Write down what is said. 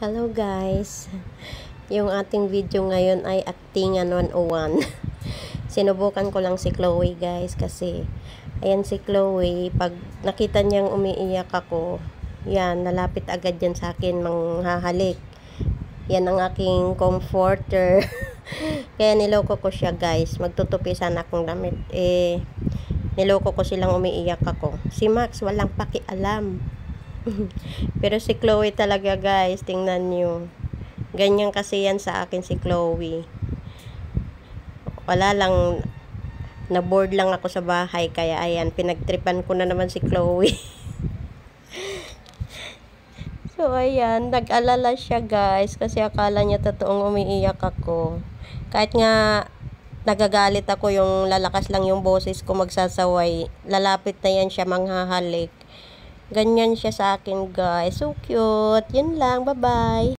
Hello guys, yung ating video ngayon ay Actingan 101. Sinubukan ko lang si Chloe guys kasi ayan si Chloe, pag nakita niyang umiiyak ako, yan, nalapit agad yan sa akin, manghahalik. Yan ang aking comforter. Kaya niloko ko siya guys, magtutupi sana akong damit. Niloko ko silang umiiyak ako. Si Max walang pakialam. Pero si Chloe talaga guys, tingnan nyo. Ganyan kasi yan sa akin si Chloe. Wala lang, na-bored lang ako sa bahay. Kaya ayan, pinagtripan ko na naman si Chloe. So ayan, nag-alala siya guys. Kasi akala niya totoong umiiyak ako. Kahit nga nagagalit ako, yung lalakas lang yung boses ko magsasaway, lalapit na yan siya manghahalik. Ganyan siya sa akin guys. So cute. Yun lang. Bye-bye.